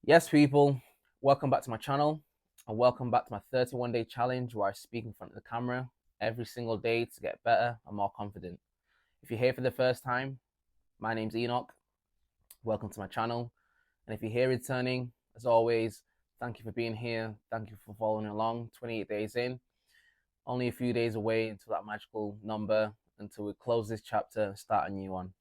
Yes, people, welcome back to my channel and welcome back to my 31-day challenge where I speak in front of the camera every single day to get better and more confident. If you're here for the first time, my name's Enoch. Welcome to my channel. And if you're here returning, as always, thank you for being here. Thank you for following along. 28 days in, only a few days away until that magical number, until we close this chapter and start a new one.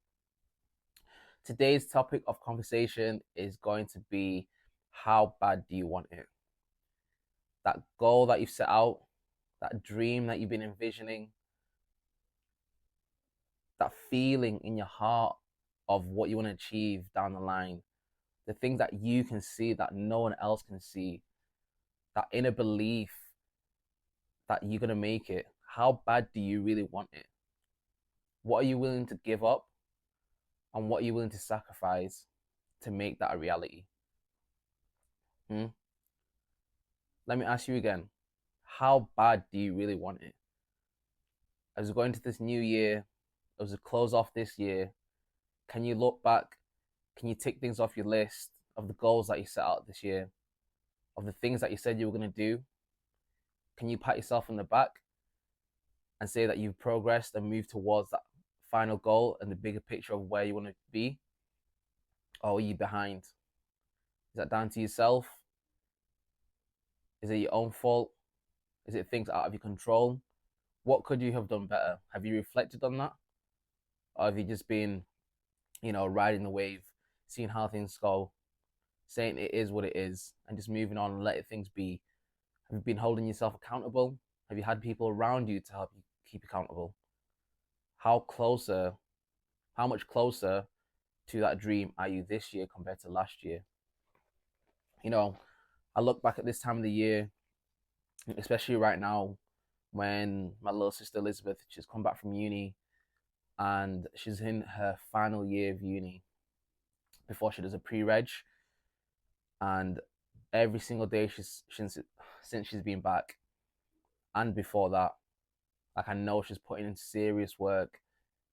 Today's topic of conversation is going to be, how bad do you want it? That goal that you've set out, that dream that you've been envisioning, that feeling in your heart of what you want to achieve down the line, the things that you can see that no one else can see, that inner belief that you're going to make it. How bad do you really want it? What are you willing to give up? And what are you willing to sacrifice to make that a reality? Hmm? Let me ask you again. How bad do you really want it? As we go into this new year, as we close off this year, can you look back? Can you tick things off your list of the goals that you set out this year, of the things that you said you were going to do? Can you pat yourself on the back and say that you've progressed and moved towards that final goal and the bigger picture of where you want to be? Or are you behind? Is that down to yourself? Is it your own fault? Is it things out of your control? What could you have done better? Have you reflected on that? Or have you just been, riding the wave, seeing how things go, saying it is what it is, and just moving on and letting things be? Have you been holding yourself accountable? Have you had people around you to help you keep accountable? How closer, how much closer to that dream are you this year compared to last year? You know, I look back at this time of the year, especially right now, when my little sister Elizabeth, she's come back from uni and she's in her final year of uni before she does a pre-reg. And every single day since she's been back, and before that, like, I know she's putting in serious work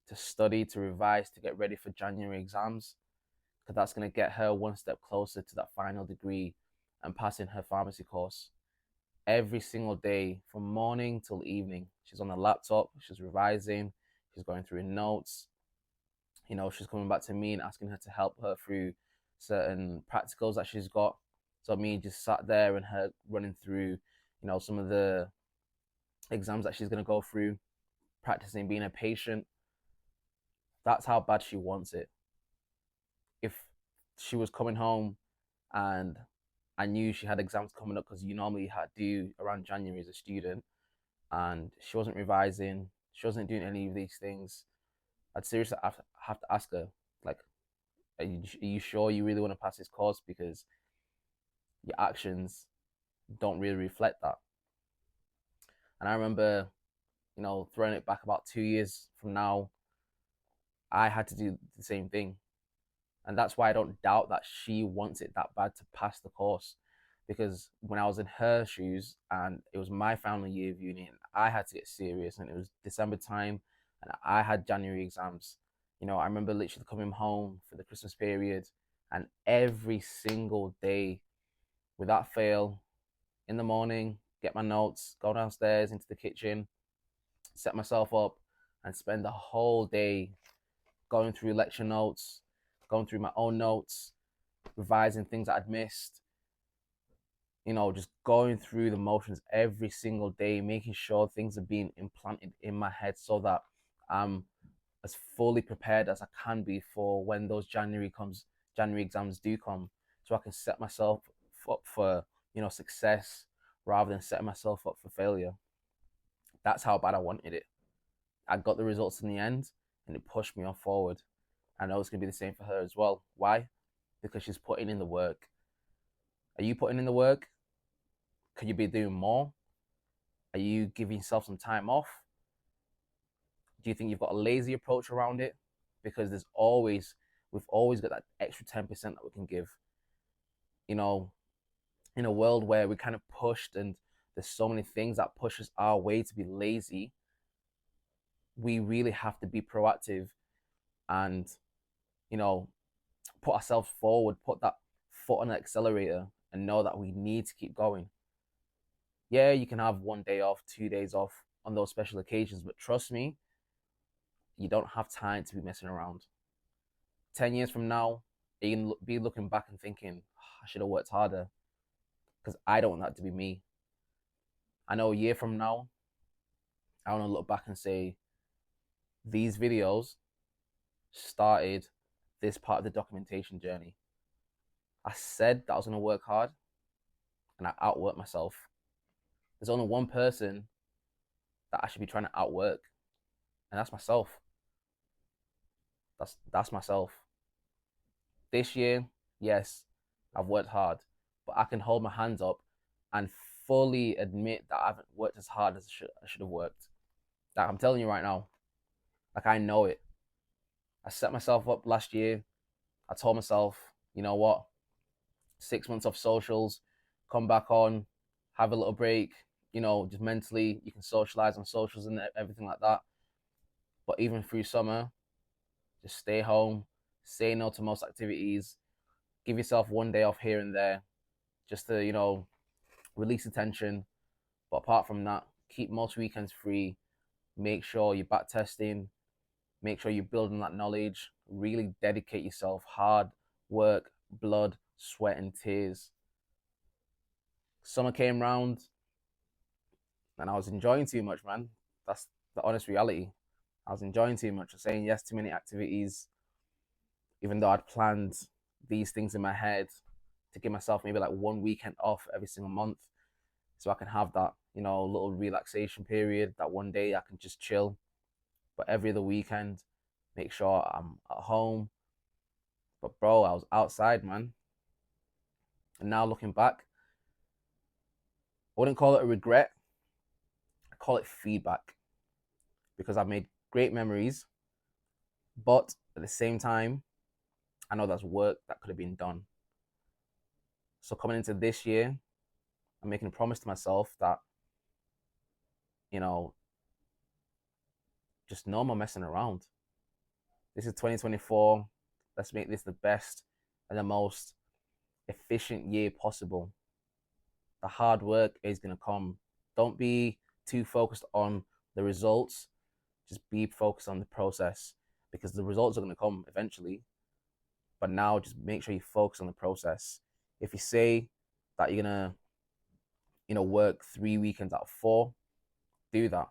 to study, to revise, to get ready for January exams, because that's going to get her one step closer to that final degree and passing her pharmacy course. Every single day, from morning till evening, she's on the laptop, she's revising, she's going through notes. She's coming back to me and asking her to help her through certain practicals that she's got. So me just sat there and her running through, some of the exams that she's going to go through, practicing being a patient. That's how bad she wants it. If she was coming home and I knew she had exams coming up, because you normally had due around January as a student, and she wasn't revising, she wasn't doing any of these things, I'd seriously have to ask her, like, are you sure you really want to pass this course? Because your actions don't really reflect that. And I remember, throwing it back about 2 years from now, I had to do the same thing. And that's why I don't doubt that she wants it that bad to pass the course. Because when I was in her shoes and it was my final year of uni and I had to get serious, and it was December time and I had January exams, I remember literally coming home for the Christmas period, and every single day, without fail, in the morning, get my notes, go downstairs into the kitchen, set myself up, and spend the whole day going through lecture notes, going through my own notes, revising things that I'd missed, just going through the motions every single day, making sure things are being implanted in my head so that I'm as fully prepared as I can be for when those January exams do come, so I can set myself up for, success rather than setting myself up for failure. That's how bad I wanted it. I got the results in the end, and it pushed me on forward. I know it's going to be the same for her as well. Why? Because she's putting in the work. Are you putting in the work? Could you be doing more? Are you giving yourself some time off? Do you think you've got a lazy approach around it? Because we've always got that extra 10% that we can give. In a world where we're kind of pushed and there's so many things that push us our way to be lazy, we really have to be proactive and, put ourselves forward, put that foot on the accelerator and know that we need to keep going. Yeah, you can have 1 day off, 2 days off on those special occasions, but trust me, you don't have time to be messing around. 10 years from now, you can be looking back and thinking, "Oh, I should have worked harder," because I don't want that to be me. I know a year from now, I want to look back and say, these videos started this part of the documentation journey. I said that I was going to work hard and I outworked myself. There's only one person that I should be trying to outwork, and that's myself. That's myself. This year, yes, I've worked hard, but I can hold my hands up and fully admit that I haven't worked as hard as I should have worked. Like, I'm telling you right now, like, I know it. I set myself up last year. I told myself, you know what, 6 months off socials, come back on, have a little break, just mentally, you can socialize on socials and everything like that. But even through summer, just stay home, say no to most activities, give yourself 1 day off here and there, just to, release the tension. But apart from that, keep most weekends free. Make sure you're back testing. Make sure you're building that knowledge. Really dedicate yourself. Hard work, blood, sweat, and tears. Summer came round, and I was enjoying too much, man. That's the honest reality. I was enjoying too much. I was saying yes to many activities, even though I'd planned these things in my head to give myself maybe like 1 weekend off every single month, so I can have that, little relaxation period, that 1 day I can just chill. But every other weekend, make sure I'm at home. But bro, I was outside, man. And now looking back, I wouldn't call it a regret. I call it feedback, because I've made great memories, but at the same time, I know that's work that could have been done. So coming into this year, I'm making a promise to myself that, you know, just no more messing around. This is 2024. Let's make this the best and the most efficient year possible. The hard work is going to come. Don't be too focused on the results. Just be focused on the process, because the results are going to come eventually. But now just make sure you focus on the process. If you say that you're going to, work 3 weekends out of 4, do that.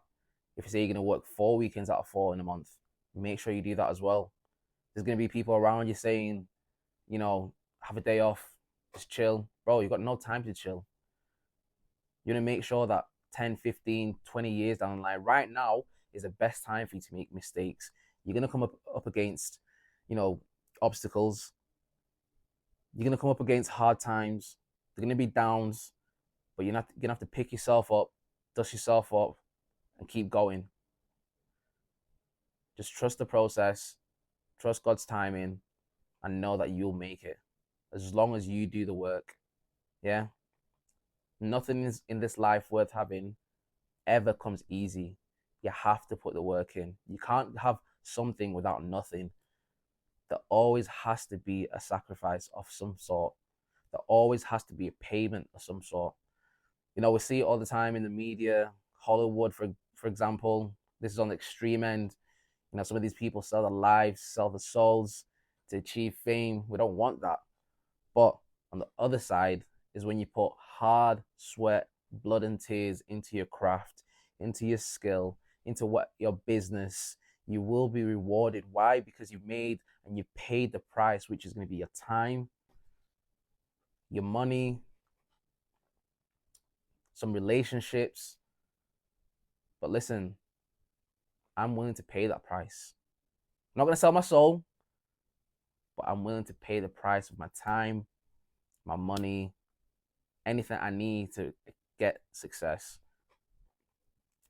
If you say you're going to work 4 weekends out of 4 in a month, make sure you do that as well. There's going to be people around you saying, have a day off, just chill. Bro, you've got no time to chill. You're going to make sure that 10, 15, 20 years down the line, right now is the best time for you to make mistakes. You're going to come up against, obstacles. You're going to come up against hard times. They're going to be downs, but you're going to have to pick yourself up, dust yourself up, and keep going. Just trust the process, trust God's timing, and know that you'll make it as long as you do the work. Yeah? Nothing is in this life worth having ever comes easy. You have to put the work in. You can't have something without nothing. There always has to be a sacrifice of some sort. There always has to be a payment of some sort. We see it all the time in the media, Hollywood, for example. This is on the extreme end. Some of these people sell their lives, sell their souls to achieve fame. We don't want that. But on the other side is when you put hard sweat, blood, and tears into your craft, into your skill, into what your business, you will be rewarded. Why? Because you've made and you've paid the price, which is going to be your time, your money, some relationships. But listen, I'm willing to pay that price. I'm not going to sell my soul, but I'm willing to pay the price of my time, my money, anything I need to get success.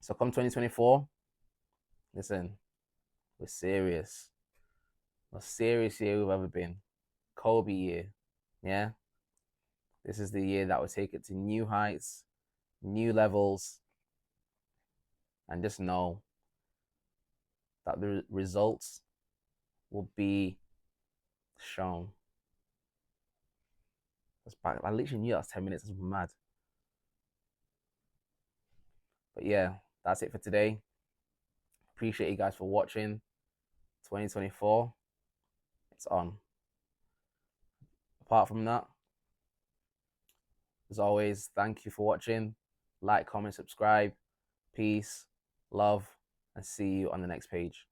So come 2024, listen, we're serious. Most serious year we've ever been. Kobe year. Yeah. This is the year that will take it to new heights, new levels, and just know that the results will be shown. That's back. I literally knew that was 10 minutes. That's mad. But yeah, that's it for today. Appreciate you guys for watching. 2024, it's on. Apart from that, as always, thank you for watching. Like, comment, subscribe. Peace, love, and see you on the next page.